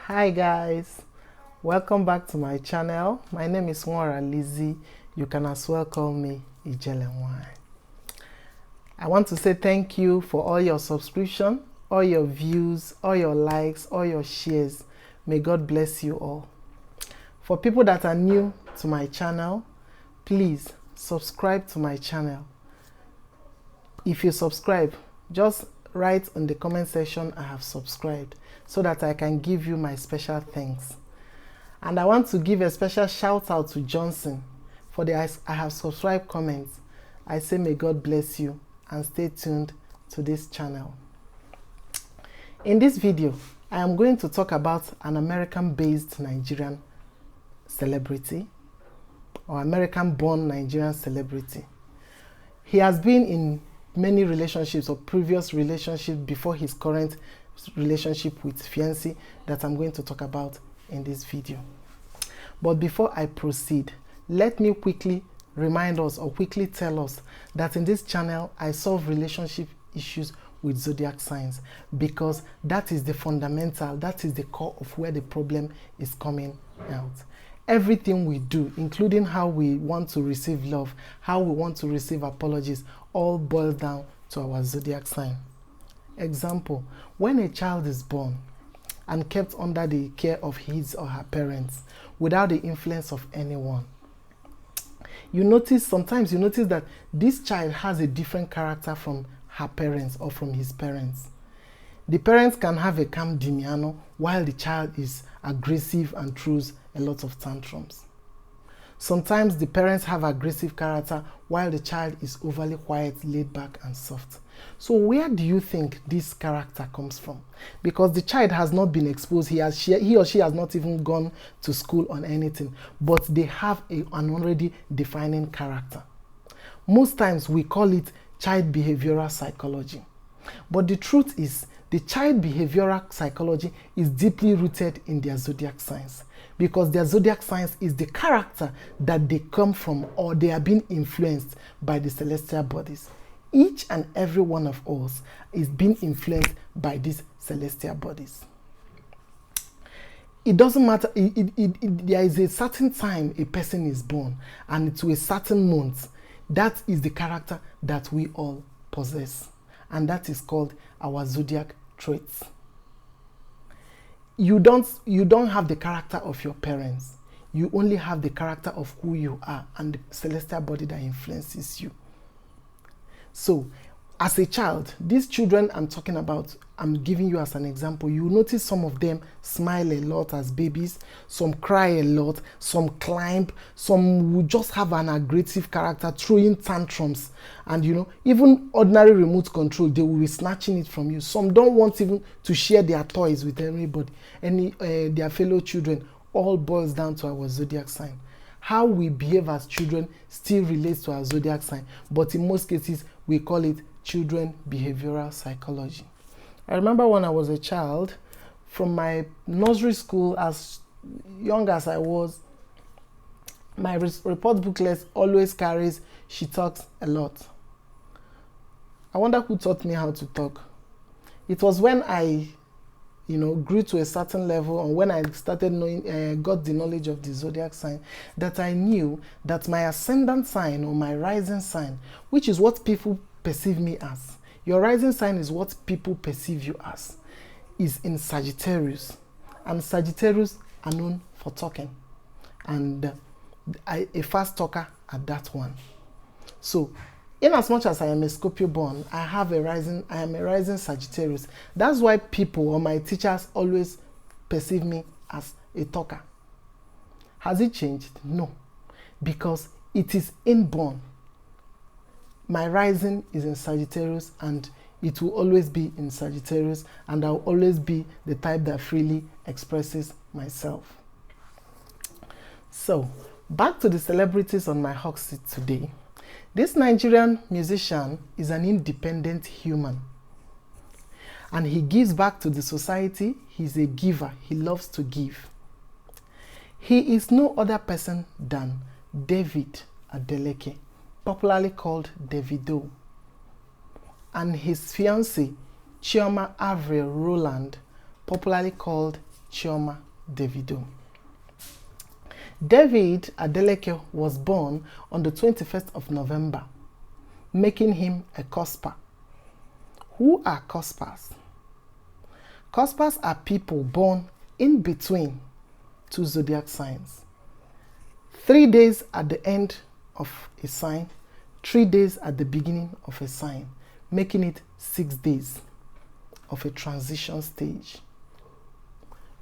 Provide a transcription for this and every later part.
Hi guys, welcome back to my channel. My name is Nwara Lizzie. You can as well call me Ijelenwai. I want to say thank you for all your subscription, all your views, all your likes, all your shares. May God bless you all. For people that are new to my channel, please subscribe to my channel. If you subscribe, just write in the comment section I have subscribed so that I can give you my special thanks. And I want to give a special shout out to Johnson for the I have subscribed comments. I say may God bless you and stay tuned to this channel. In this video, I am going to talk about an American-based Nigerian celebrity or American-born Nigerian celebrity. He has been in many relationships or previous relationships before his current relationship with fiancé that I'm going to talk about in this video. But before I proceed, let me quickly remind us or quickly tell us that in this channel I solve relationship issues with zodiac signs because that is the fundamental, that is the core of where the problem is coming out. Everything we do, including how we want to receive love, how we want to receive apologies, all boils down to our zodiac sign. Example, when a child is born and kept under the care of his or her parents without the influence of anyone, sometimes you notice that this child has a different character from her parents or from his parents. The parents can have a calm demeanor while the child is aggressive and throws a lot of tantrums. Sometimes the parents have aggressive character while the child is overly quiet, laid back and soft. So where do you think this character comes from? Because the child has not been exposed, he or she has not even gone to school on anything, but they have an already defining character. Most times we call it child behavioral psychology. But the truth is, the child behavioral psychology is deeply rooted in their zodiac signs because their zodiac signs is the character that they come from or they are being influenced by the celestial bodies. Each and every one of us is being influenced by these celestial bodies. It doesn't matter, there is a certain time a person is born and to a certain month. That is the character that we all possess. And that is called our zodiac traits. You don't have the character of your parents. You only have the character of who you are and the celestial body that influences you. So, as a child, these children I'm talking about, I'm giving you as an example. You notice some of them smile a lot as babies, some cry a lot, some climb, some will just have an aggressive character, throwing tantrums. And even ordinary remote control, they will be snatching it from you. Some don't want even to share their toys with anybody, their fellow children. All boils down to our zodiac sign. How we behave as children still relates to our zodiac sign, but in most cases, we call it children behavioral psychology. I remember when I was a child, from my nursery school, as young as I was, my report booklet always carries, she talks a lot. I wonder who taught me how to talk. It was when I grew to a certain level and when I started knowing, got the knowledge of the zodiac sign, that I knew that my ascendant sign or my rising sign, which is what people perceive me as, your rising sign is what people perceive you as, is in Sagittarius. And Sagittarius are known for talking. And a fast talker at that one. So, in as much as I am a Scorpio born, I am a rising Sagittarius. That's why people or my teachers always perceive me as a talker. Has it changed? No. Because it is inborn. My rising is in Sagittarius and it will always be in Sagittarius, and I will always be the type that freely expresses myself. So, back to the celebrities on my hot seat today. This Nigerian musician is an independent human and he gives back to the society. He's a giver. He loves to give. He is no other person than David Adeleke, popularly called Davido, and his fiancée Chioma Avril Rowland, popularly called Chioma, Davido. David Adeleke was born on the 21st of November, making him a cusper. Who are cuspers? Cuspers are people born in between two zodiac signs. 3 days at the end of a sign, 3 days at the beginning of a sign, making it 6 days of a transition stage.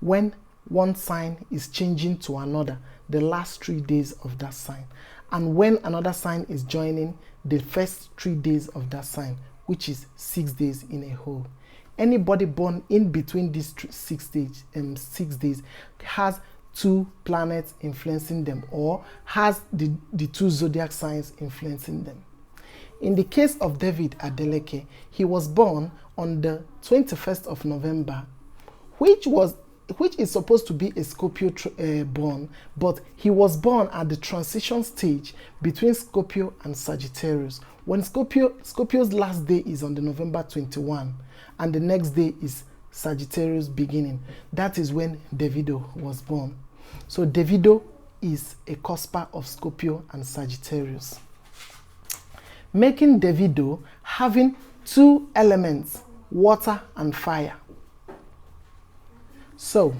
When one sign is changing to another, the last 3 days of that sign. And when another sign is joining, the first 3 days of that sign, which is 6 days in a whole. Anybody born in between these 6 days has 2 planets influencing them, or has the 2 zodiac signs influencing them. In the case of David Adeleke, he was born on the 21st of November, which is supposed to be a Scorpio born, but he was born at the transition stage between Scorpio and Sagittarius. When Scorpio's last day is on the November 21, and the next day is Sagittarius beginning. That is when Davido was born. So Davido is a cusper of Scorpio and Sagittarius, making Davido having 2 elements, water and fire. So,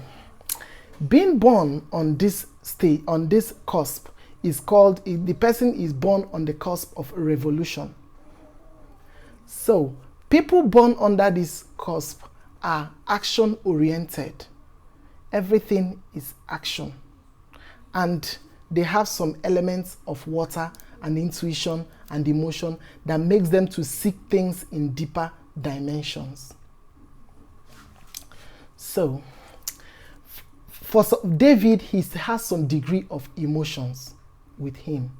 being born on this stage, on this cusp, is called, the person is born on the cusp of a revolution. So, people born under this cusp are action-oriented. Everything is action. And they have some elements of water and intuition and emotion that makes them to seek things in deeper dimensions. So, for David, he has some degree of emotions with him.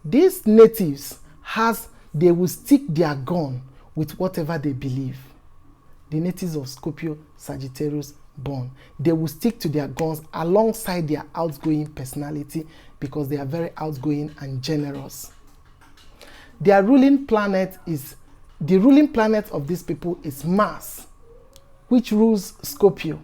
These natives they will stick their gun with whatever they believe. The natives of Scorpio, Sagittarius born, they will stick to their guns alongside their outgoing personality because they are very outgoing and generous. Their ruling planet of these people is Mars, which rules Scorpio.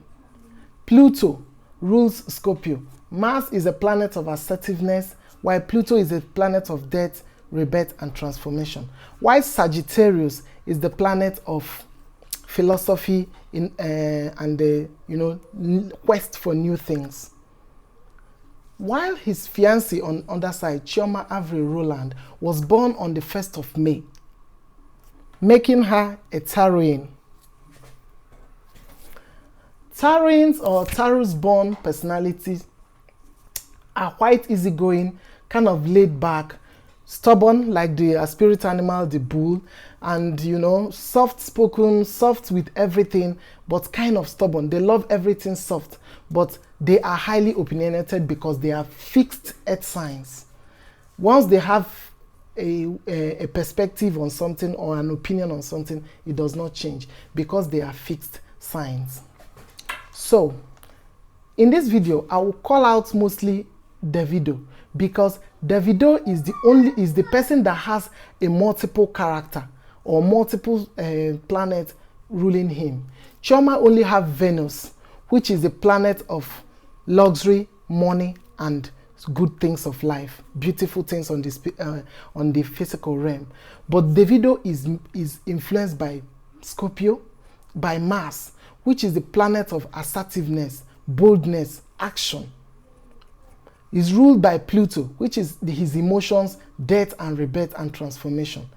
Pluto rules Scorpio. Mars is a planet of assertiveness, while Pluto is a planet of death, rebirth, and transformation. While Sagittarius is the planet of philosophy and the quest for new things. While his fiancée on the other side, Chioma Avril Rowland, was born on the 1st of May, making her a Taurian. Taurians or Taurus-born personalities are quite easygoing, kind of laid back, stubborn like the spirit animal, the bull, and soft-spoken, soft with everything, but kind of stubborn. They love everything soft, but they are highly opinionated because they are fixed earth signs. Once they have a perspective on something or an opinion on something, it does not change because they are fixed signs. So, in this video, I will call out mostly Davido because Davido is the person that has a multiple character or multiple planets ruling him. Chioma only have Venus, which is the planet of luxury, money, and good things of life, beautiful things on the physical realm. But Davido is influenced by Scorpio, by Mars, which is the planet of assertiveness, boldness, action. Is ruled by Pluto, which is his emotions, death and rebirth and transformation.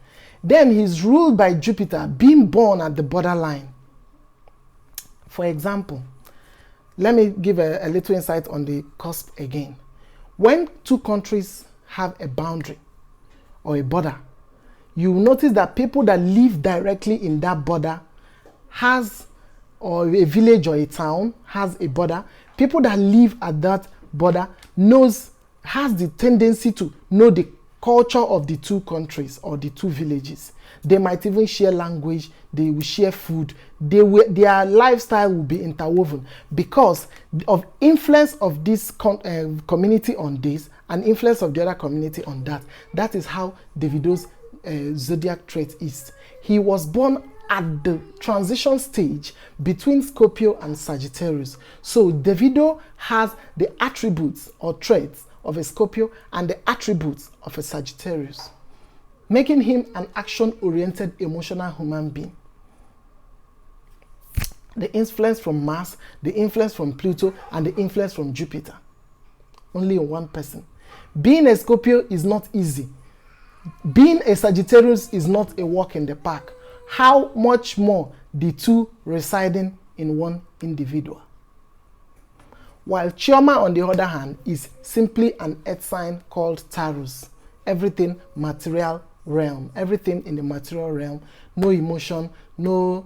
Then he's ruled by Jupiter, being born at the borderline. For example, let me give a little insight on the cusp again. When 2 countries have a boundary or a border, you will notice that people that live directly in that border or a village or a town has a border. People that live at that border has the tendency to know the culture of the 2 countries or the 2 villages. They might even share language, they will share food, their lifestyle will be interwoven because of influence of this community on this and influence of the other community on that. That is how Davido's zodiac trait is. He was born at the transition stage between Scorpio and Sagittarius. So Davido has the attributes or traits of a Scorpio and the attributes of a Sagittarius, making him an action-oriented emotional human being. The influence from Mars, the influence from Pluto, and the influence from Jupiter. Only in one person. Being a Scorpio is not easy. Being a Sagittarius is not a walk in the park. How much more the two residing in one individual? While Chioma, on the other hand, is simply an earth sign called Taurus. Everything material realm, everything in the material realm, no emotion, no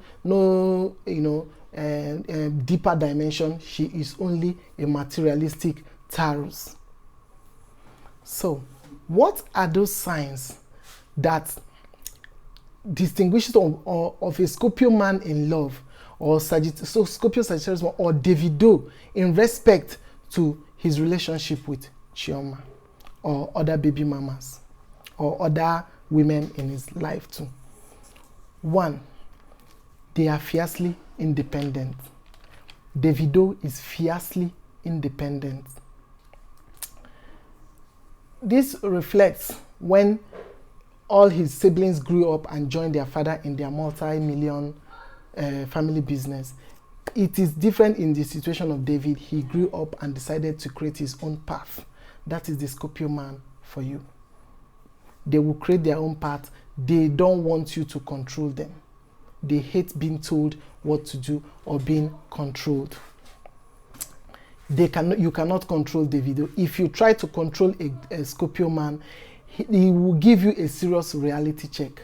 deeper dimension. She is only a materialistic Taurus. So, what are those signs that distinguishes of a Scorpio man in love, or Scorpio Sagittarius or Davido in respect to his relationship with Chioma or other baby mamas or other women in his life too? 1, they are fiercely independent. Davido is fiercely independent. This reflects when all his siblings grew up and joined their father in their multi-million family business. It is different in the situation of David. He grew up and decided to create his own path. That is the Scorpio man for you. They will create their own path. They don't want you to control them. They hate being told what to do or being controlled. You cannot control Davido. If you try to control a Scorpio man, he will give you a serious reality check.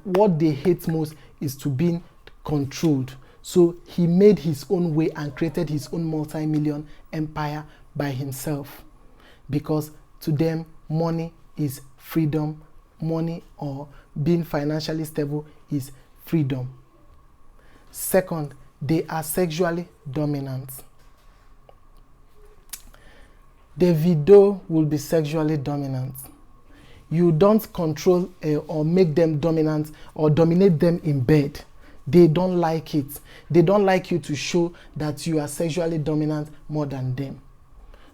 What they hate most is to be controlled. So he made his own way and created his own multi-million empire by himself. Because to them, money is freedom. Money or being financially stable is freedom. Second, they are sexually dominant. Davido will be sexually dominant. You don't control or make them dominant or dominate them in bed. They don't like it. They don't like you to show that you are sexually dominant more than them.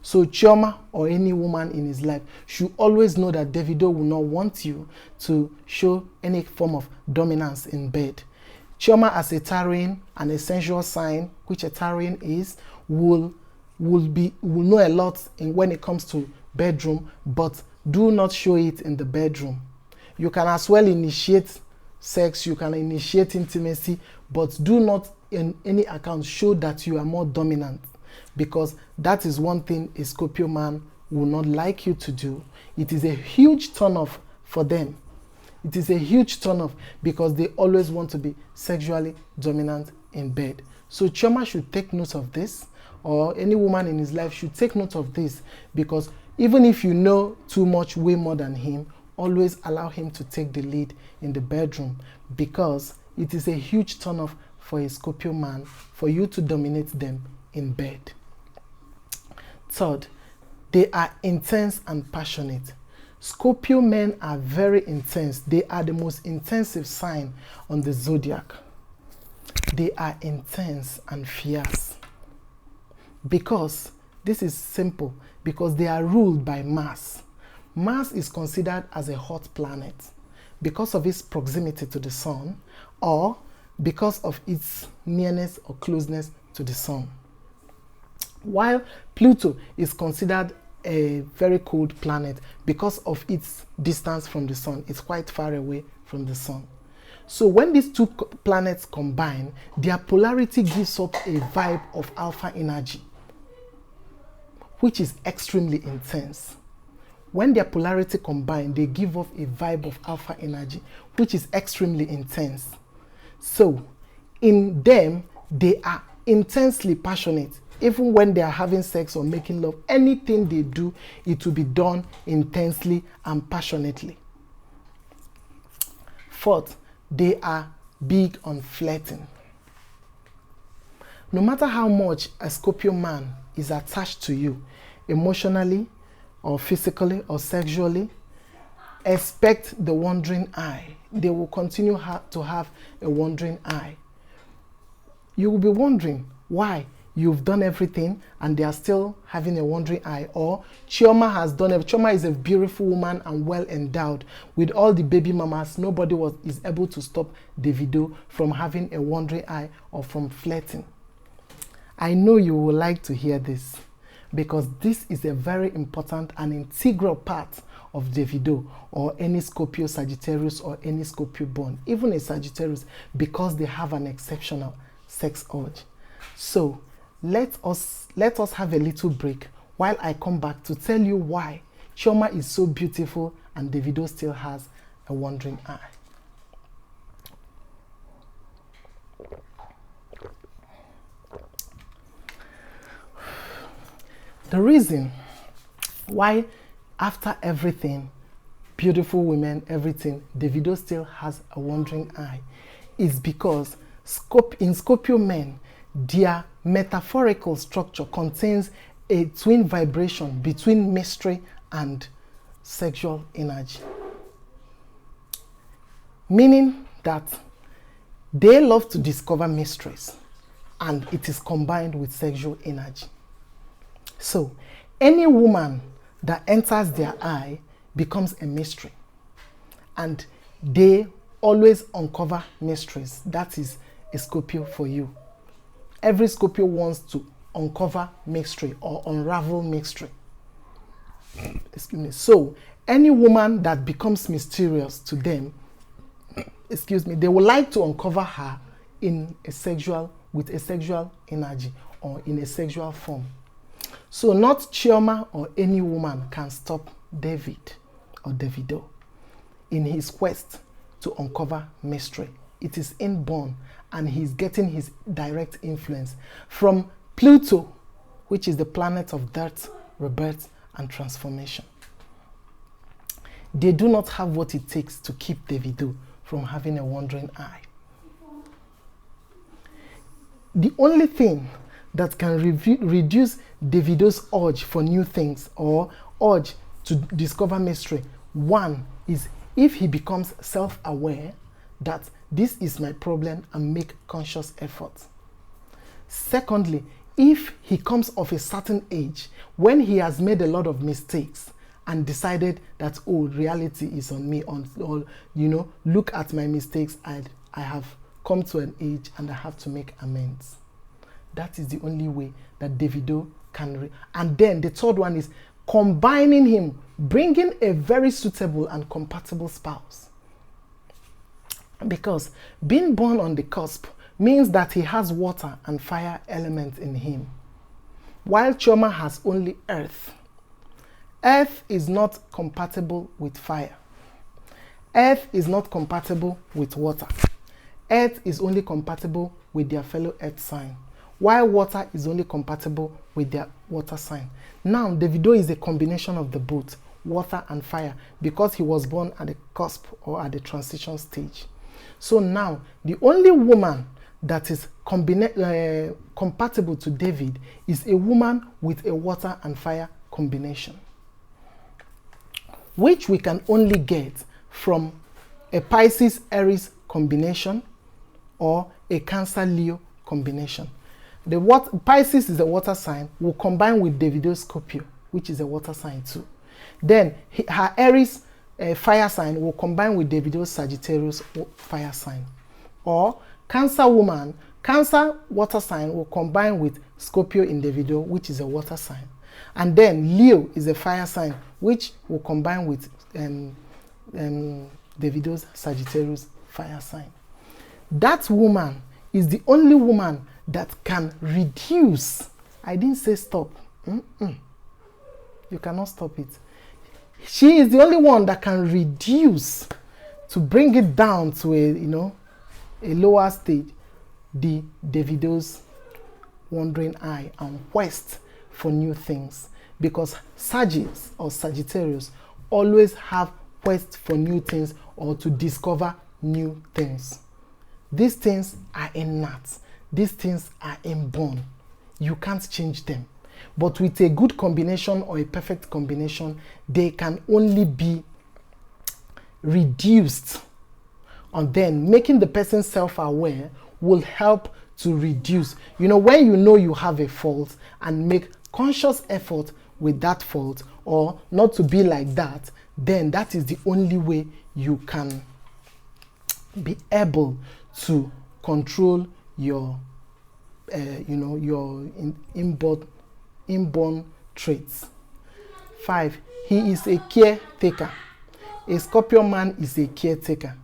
So Chioma or any woman in his life should always know that Davido will not want you to show any form of dominance in bed. Chioma, as a Taurian and a sensual sign, which a Taurian is, will know a lot when it comes to bedroom, but do not show it in the bedroom. You can as well initiate sex, you can initiate intimacy, but do not in any account show that you are more dominant, because that is one thing a Scorpio man will not like you to do. It is a huge turn-off for them. It is a huge turn-off because they always want to be sexually dominant in bed. So Chioma should take note of this, or any woman in his life should take note of this, because even if you know too much, way more than him, always allow him to take the lead in the bedroom, because it is a huge turn-off for a Scorpio man for you to dominate them in bed. Third, they are intense and passionate. Scorpio men are very intense. They are the most intensive sign on the zodiac. They are intense and fierce. Because, this is simple, because they are ruled by Mars. Mars is considered as a hot planet because of its proximity to the sun, or because of its nearness or closeness to the sun. While Pluto is considered a very cold planet because of its distance from the sun. It's quite far away from the sun. So when these two planets combine, their polarity gives up a vibe of alpha energy, which is extremely intense. When their polarity combine, they give off a vibe of alpha energy, which is extremely intense. So in them, they are intensely passionate. Even when they are having sex or making love, anything they do, it will be done intensely and passionately. Fourth, they are big on flirting. No matter how much a Scorpio man is attached to you, emotionally or physically or sexually, expect the wandering eye. They will continue to have a wandering eye. You will be wondering why you've done everything and they are still having a wandering eye. Or Chioma has done it. Chioma is a beautiful woman and well endowed with all the baby mamas. Nobody is able to stop Davido from having a wandering eye or from flirting. I know you will like to hear this, because this is a very important and integral part of Davido or any Scorpio Sagittarius or any Scorpio born, even a Sagittarius, because they have an exceptional sex urge. So let us have a little break while I come back to tell you why Chioma is so beautiful and Davido still has a wandering eye. The reason why after everything, beautiful women, everything, Davido still has a wandering eye is because in Scorpio men, their metaphorical structure contains a twin vibration between mystery and sexual energy. Meaning that they love to discover mysteries and it is combined with sexual energy. So any woman that enters their eye becomes a mystery, and they always uncover mysteries. That is a Scorpio for you. Every Scorpio wants to uncover mystery or unravel mystery. Excuse me. So any woman that becomes mysterious to them, they would like to uncover her with a sexual energy or in a sexual form. So not Chioma or any woman can stop David or Davido in his quest to uncover mystery. It is inborn, and he's getting his direct influence from Pluto, which is the planet of death, rebirth, and transformation. They do not have what it takes to keep Davido from having a wandering eye. The only thing that can reduce Davido's urge for new things or urge to discover mystery, one is if he becomes self-aware that this is my problem and make conscious effort. Secondly, if he comes of a certain age when he has made a lot of mistakes and decided that, oh, reality is on me, or look at my mistakes, I have come to an age and I have to make amends. That is the only way that Davido can. And then the third one is combining him, bringing a very suitable and compatible spouse. Because being born on the cusp means that he has water and fire elements in him, while Chioma has only earth. Earth is not compatible with fire. Earth is not compatible with water. Earth is only compatible with their fellow earth sign, while water is only compatible with their water sign. Now, Davido is a combination of the both, water and fire, because he was born at the cusp or at the transition stage. So now, the only woman that is compatible to David is a woman with a water and fire combination, which we can only get from a Pisces-Aries combination or a Cancer-Leo combination. Pisces is a water sign, will combine with Davido's Scorpio, which is a water sign too. Then her Aries fire sign will combine with Davido's Sagittarius fire sign. Or Cancer woman, Cancer water sign will combine with Scorpio in Davido, which is a water sign. And then Leo is a fire sign, which will combine with Davido's Sagittarius fire sign. That woman is the only woman that can reduce. I didn't say stop. You cannot stop it. She is the only one that can reduce, to bring it down to a lower stage, the Davido's wandering eye and quest for new things. Because Sagittarius or Sagittarius always have quest for new things or to discover new things. These things are innate. These things are inborn. You can't change them. But with a good combination or a perfect combination, they can only be reduced, and then making the person self-aware will help to reduce. You when you have a fault and make conscious effort with that fault, or not to be like that, then that is the only way you can be able to control your your inborn traits. 5, he is a caretaker. A Scorpio man is a caretaker.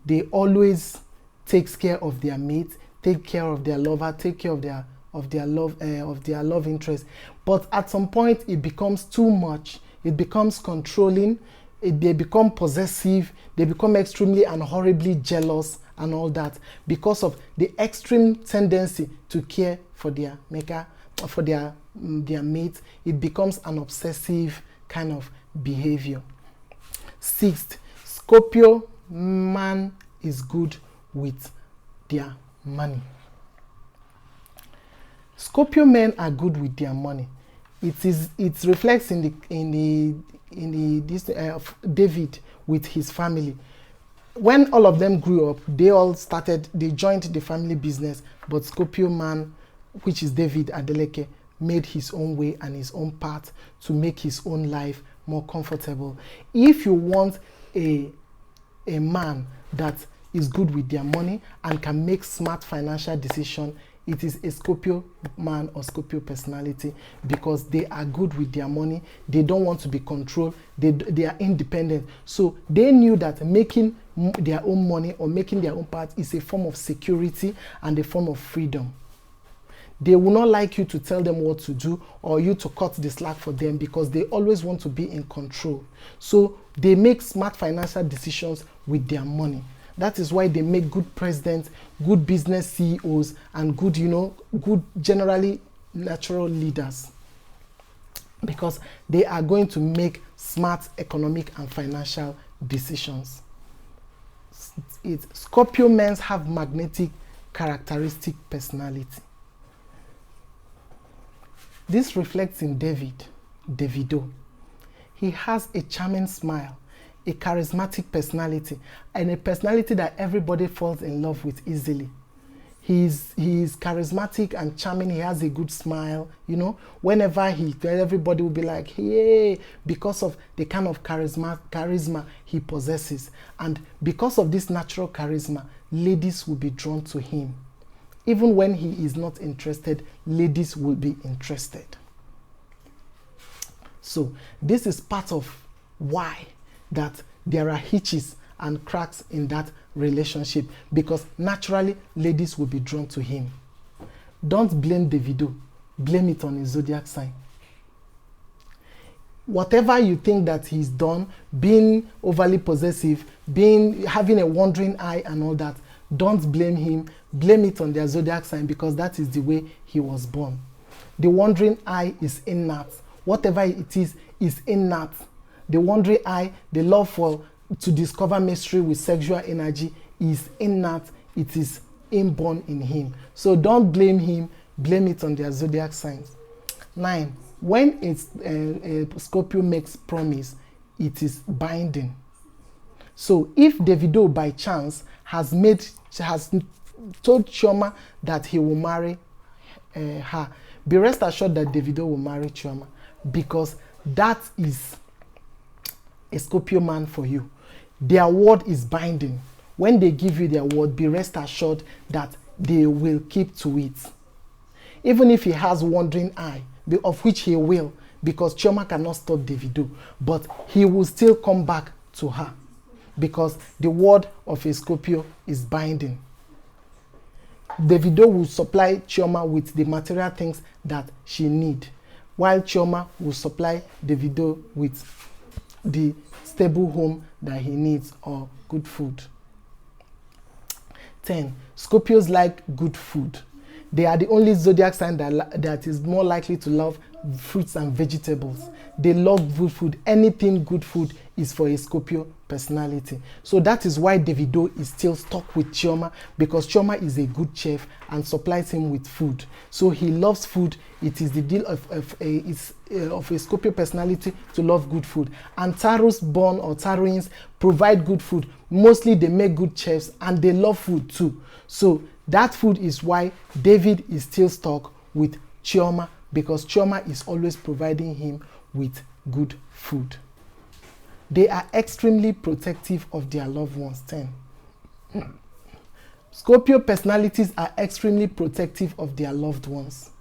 They always takes care of their mate, take care of their lover, take care of their love interest. But at some point it becomes too much. It becomes controlling. They become possessive. They become extremely and horribly jealous and all that, because of the extreme tendency to care for their maker, for their mate. It becomes an obsessive kind of behavior. 6th, Scorpio man is good with their money. Scorpio men are good with their money. It reflects in the David with his family. When all of them grew up, they joined the family business, but Scorpio man, which is David Adeleke, made his own way and his own path to make his own life more comfortable. If you want a man that is good with their money and can make smart financial decisions, it is a Scorpio man or Scorpio personality, because they are good with their money. They don't want to be controlled. They are independent. So they knew that making their own money or making their own path is a form of security and a form of freedom. They will not like you to tell them what to do or you to cut the slack for them, because they always want to be in control. So they make smart financial decisions with their money. That is why they make good presidents, good business CEOs, and good, good generally natural leaders, because they are going to make smart economic and financial decisions. Scorpio men have magnetic characteristic personality. This reflects in Davido. He has a charming smile, a charismatic personality, and a personality that everybody falls in love with easily. He is charismatic and charming. He has a good smile. Whenever everybody will be like, hey, because of the kind of charisma he possesses. And because of this natural charisma, ladies will be drawn to him. Even when he is not interested, ladies will be interested. So this is part of why that there are hitches and cracks in that relationship, because naturally ladies will be drawn to him. Don't blame Davido, blame it on his zodiac sign. Whatever you think that he's done, being overly possessive, having a wandering eye and all that, don't blame him, blame it on their zodiac sign, because that is the way he was born. The wandering eye is innate. Whatever it is innate. The wandering eye, the love to discover mystery with sexual energy is innate. It is inborn in him. So don't blame him, blame it on their zodiac signs. 9, when a Scorpio makes promise, it is binding. So if Davido by chance has told Chioma that he will marry her, be rest assured that Davido will marry Chioma, because that is a Scorpio man for you. Their word is binding. When they give you their word, be rest assured that they will keep to it. Even if he has wandering eye, of which he will, because Chioma cannot stop Davido, but he will still come back to her, because the word of a Scorpio is binding. Davido will supply Chioma with the material things that she needs, while Chioma will supply Davido with the stable home that he needs or good food. 10. Scorpios like good food. They are the only zodiac sign that is more likely to love fruits and vegetables. They love good food. Anything good food is for a Scorpio personality. So that is why Davido is still stuck with Chioma, because Chioma is a good chef and supplies him with food. So he loves food. It is the deal of a Scorpio personality to love good food. And Taurus born or Taurians provide good food. Mostly they make good chefs and they love food too. So that food is why David is still stuck with Chioma, because Chioma is always providing him with good food. They are extremely protective of their loved ones. 10. Scorpio personalities are extremely protective of their loved ones.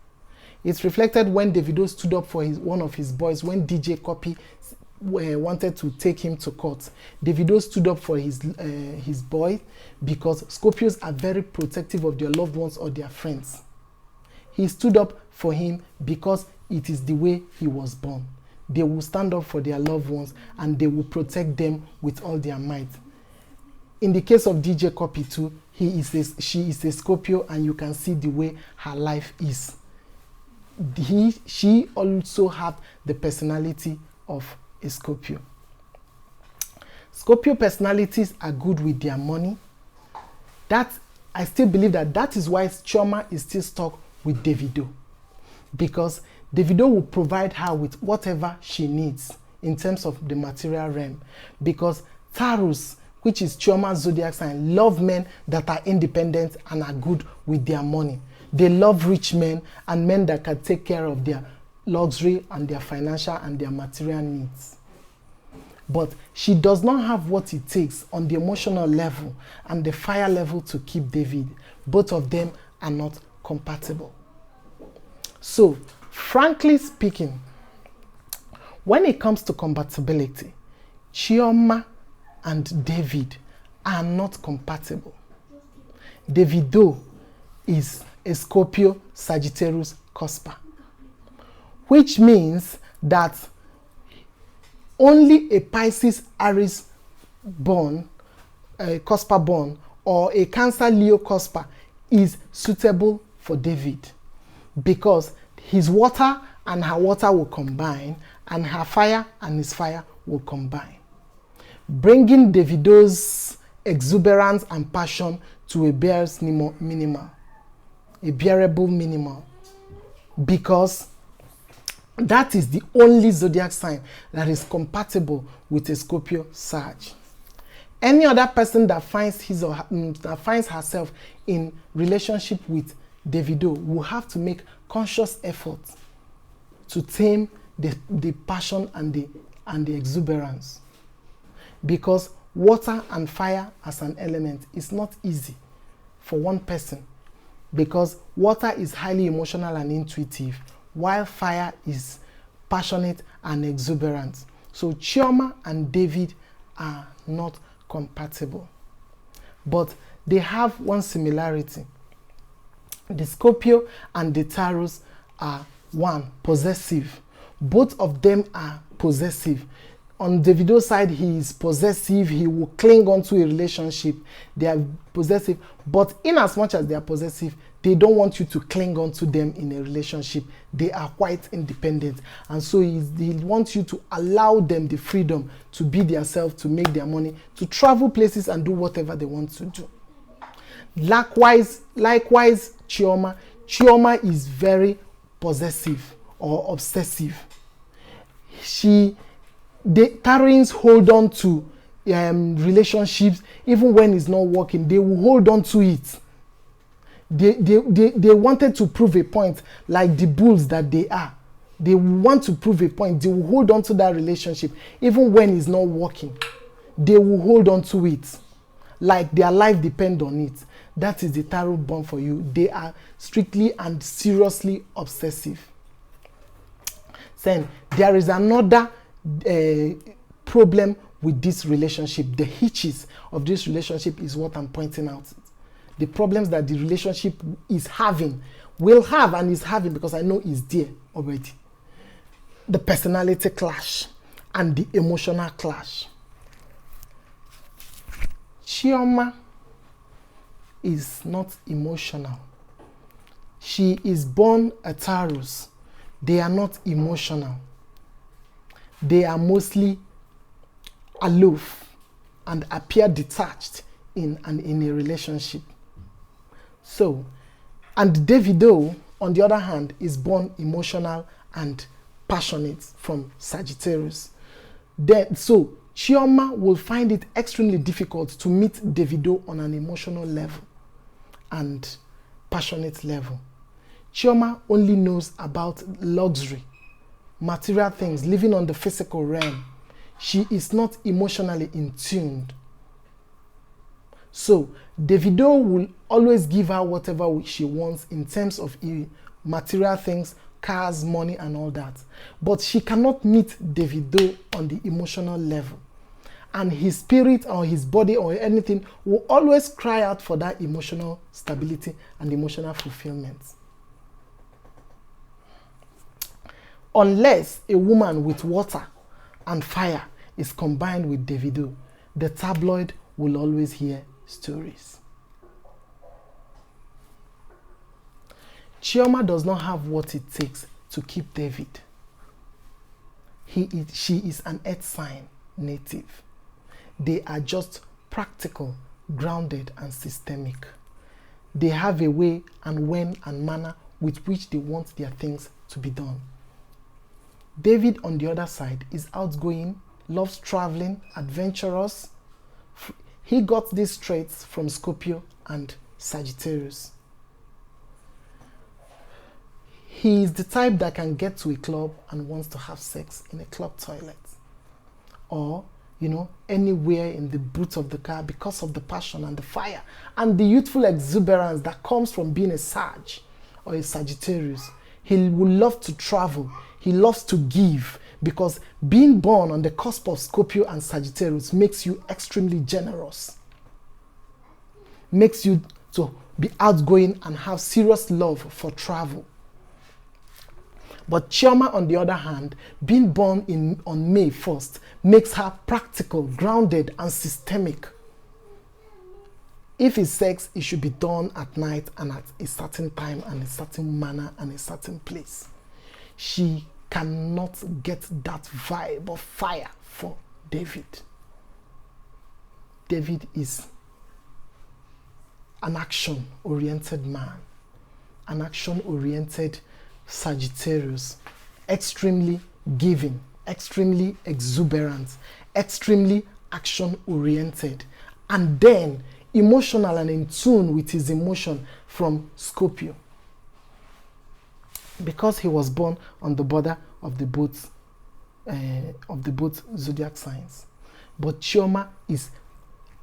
It's reflected when Davido stood up for one of his boys when DJ Copy wanted to take him to court. Davido stood up for his boy, because Scorpios are very protective of their loved ones or their friends. He stood up for him because it is the way he was born. They will stand up for their loved ones and they will protect them with all their might. In the case of DJ Copy too, she is a Scorpio, and you can see the way her life is. She also have the personality of a Scorpio. Scorpio personalities are good with their money. I still believe that is why Chioma is still stuck with Davido, because Davido will provide her with whatever she needs in terms of the material realm, because Taurus, which is Chioma's zodiac sign, love men that are independent and are good with their money. They love rich men and men that can take care of their luxury and their financial and their material needs. But she does not have what it takes on the emotional level and the fire level to keep David. Both of them are not compatible. So, frankly speaking, when it comes to compatibility, Chioma and David are not compatible. Davido is a Scorpio Sagittarius cusp, which means that only a Pisces Aries born, cusp born, or a Cancer Leo cusp is suitable for David, because his water and her water will combine, and her fire and his fire will combine, bringing Davido's exuberance and passion to a bearable minimal, because that is the only zodiac sign that is compatible with a Scorpio Sag. Any other person that finds herself in relationship with Davido will have to make conscious effort to tame the passion and the exuberance, because water and fire as an element is not easy for one person, because water is highly emotional and intuitive, while fire is passionate and exuberant. So Chioma and David are not compatible, but they have one similarity. The Scorpio and the Taurus are one, possessive. Both of them are possessive. On Davido's side, he is possessive. He will cling on to a relationship. They are possessive, but in as much as they are possessive, they don't want you to cling on to them in a relationship. They are quite independent, and so he wants you to allow them the freedom to be themselves, to make their money, to travel places and do whatever they want to do. Likewise, Chioma is very possessive or obsessive. The Taurians hold on to relationships even when it's not working. They will hold on to it. They wanted to prove a point, like the bulls that they are. They want to prove a point. They will hold on to that relationship even when it's not working. They will hold on to it like their life depends on it. That is the tarot born for you. They are strictly and seriously obsessive. Then there is another problem with this relationship. The hitches of this relationship is what I'm pointing out. The problems that the relationship is having, will have and is having, because I know it's there already. The personality clash and the emotional clash. Chioma is not emotional. She is born a Taurus. They are not emotional. They are mostly aloof. and appear detached in a relationship. So, and Davido, on the other hand, is born emotional and passionate from Sagittarius. So Chioma will find it extremely difficult to meet Davido on an emotional level and passionate level. Chioma only knows about luxury, material things, living on the physical realm. She is not emotionally in tune. So Davido will always give her whatever she wants in terms of material things, cars, money, and all that. But she cannot meet Davido on the emotional level. And his spirit or his body or anything will always cry out for that emotional stability and emotional fulfillment. Unless a woman with water and fire is combined with Davido, the tabloid will always hear stories. Chioma does not have what it takes to keep David. She is an earth sign native. They are just practical, grounded, and systemic. They have a way and when and manner with which they want their things to be done. David, on the other side, is outgoing, loves traveling, adventurous. He got these traits from Scorpio and Sagittarius. He is the type that can get to a club and wants to have sex in a club toilet. Or, anywhere in the boot of the car because of the passion and the fire and the youthful exuberance that comes from being a Sag or a Sagittarius. He will love to travel. He loves to give because being born on the cusp of Scorpio and Sagittarius makes you extremely generous. Makes you to be outgoing and have serious love for travel. But Chioma, on the other hand, being born on May 1st, makes her practical, grounded, and systemic. If it's sex, it should be done at night and at a certain time and a certain manner and a certain place. She cannot get that vibe of fire for David. David is an action-oriented man, an action-oriented Sagittarius, extremely giving, extremely exuberant, extremely action-oriented, and then emotional and in tune with his emotion from Scorpio. Because he was born on the border of the both zodiac signs. But Chioma is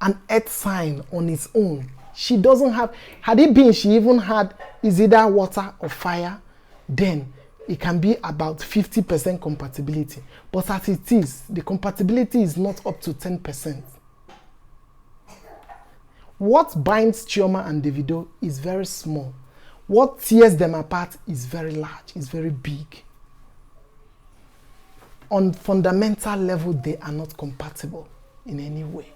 an earth sign on its own. She doesn't have, had it been she even had is either water or fire, then it can be about 50% compatibility. But as it is, the compatibility is not up to 10%. What binds Chioma and Davido is very small. What tears them apart is very large, is very big. On fundamental level, they are not compatible in any way.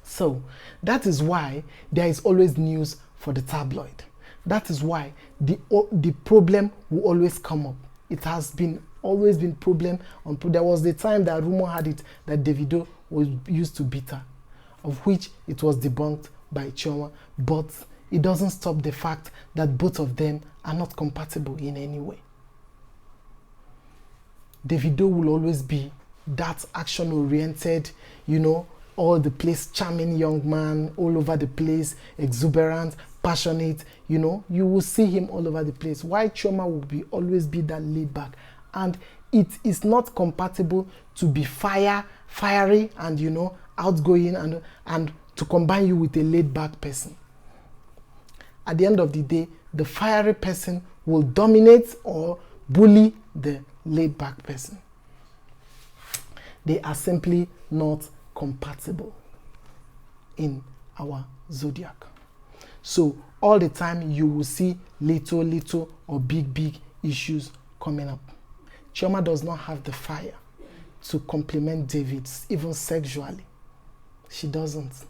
So that is why there is always news for the tabloid. That is why the problem will always come up. It has always been problem on. There was the time that rumor had it that Davido was used to beat her, of which it was debunked by Chioma, but it doesn't stop the fact that both of them are not compatible in any way. Davido will always be that action-oriented, all the place, charming young man, all over the place, exuberant, passionate, you will see him all over the place. Why Chioma will always be that laid back. And it is not compatible to be fiery and, outgoing and to combine you with a laid back person. At the end of the day, the fiery person will dominate or bully the laid back person. They are simply not compatible in our zodiac. So all the time you will see little or big issues coming up. Chioma does not have the fire to complement David, even sexually. She doesn't.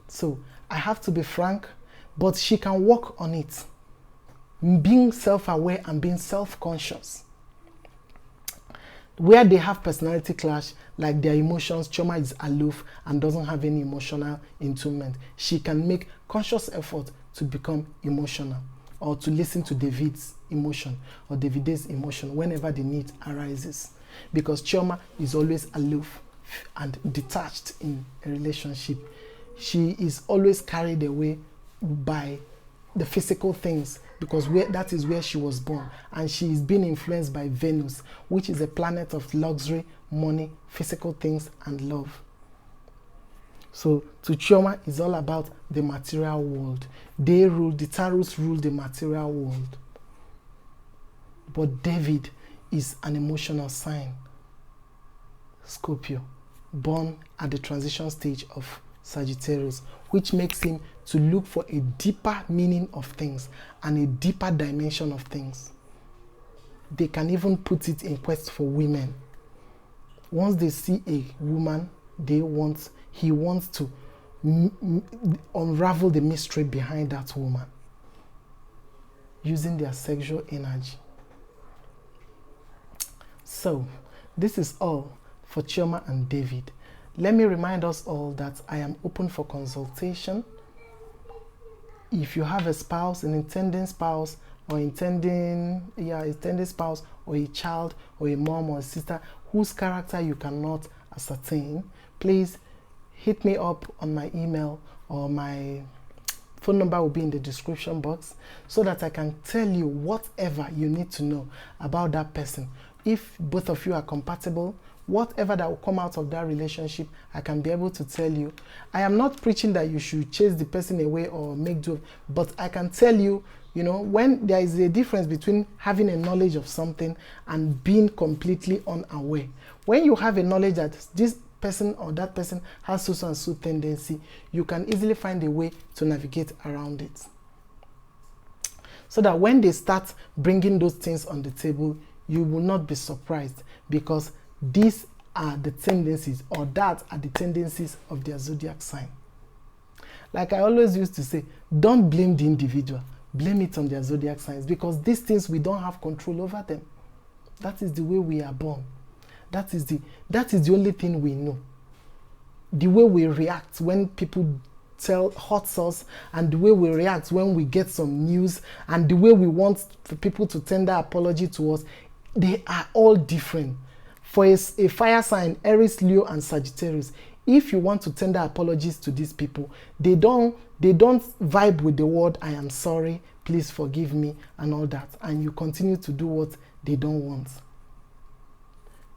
So I have to be frank, but she can work on it. Being self-aware and being self-conscious. Where they have personality clash, like their emotions, Chioma is aloof and doesn't have any emotional attunement. She can make conscious effort to become emotional, or to listen to David's emotion or Davide's emotion whenever the need arises. Because Chioma is always aloof and detached in a relationship. She is always carried away by the physical things, because that is where she was born, and she is being influenced by Venus, which is a planet of luxury, money, physical things, and love. So to Chioma, it's all about the material world. The Taurus rule the material world. But David is an emotional sign, Scorpio, born at the transition stage of Sagittarius, which makes him to look for a deeper meaning of things and a deeper dimension of things. They can even put it in quest for women. Once they see a woman, he wants to unravel the mystery behind that woman using their sexual energy. So this is all for Chioma and David. Let me remind us all that I am open for consultation. If you have a spouse, an intending spouse, or intending spouse, or a child, or a mom or a sister whose character you cannot ascertain, please hit me up on my email, or my phone number will be in the description box, so that I can tell you whatever you need to know about that person. If both of you are compatible, whatever that will come out of that relationship, I can be able to tell you. I am not preaching that you should chase the person away or make do, but I can tell you, when there is a difference between having a knowledge of something and being completely unaware. When you have a knowledge that this person or that person has so and so tendency, you can easily find a way to navigate around it. So that when they start bringing those things on the table, you will not be surprised, because these are the tendencies, or that are the tendencies of their zodiac sign. Like I always used to say, don't blame the individual, blame it on their zodiac signs, because these things, we don't have control over them. That is the way we are born. That is the only thing we know. The way we react when people hurts us, and the way we react when we get some news, and the way we want for people to tender apology to us, they are all different. For a fire sign, Aries, Leo, and Sagittarius, if you want to tender apologies to these people, they don't vibe with the word "I am sorry, please forgive me," and all that, and you continue to do what they don't want.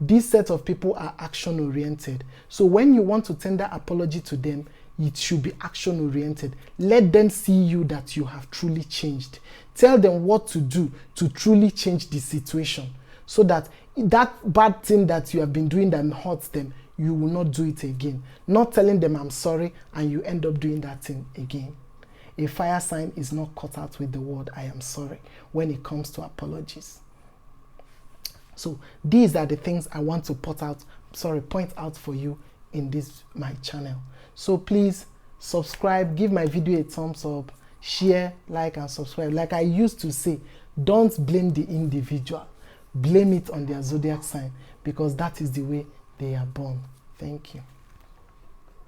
This set of people are action oriented. So when you want to tender apology to them, it should be action oriented. Let them see you that you have truly changed. Tell them what to do to truly change the situation, so that bad thing that you have been doing that hurts them, you will not do it again. Not telling them "I'm sorry" and you end up doing that thing again. A fire sign is not cut out with the word "I am sorry" when it comes to apologies. So these are the things I want to point out for you in my channel. So please subscribe, give my video a thumbs up, share, like, and subscribe. Like I used to say, don't blame the individual. Blame it on their zodiac sign, because that is the way they are born. Thank you.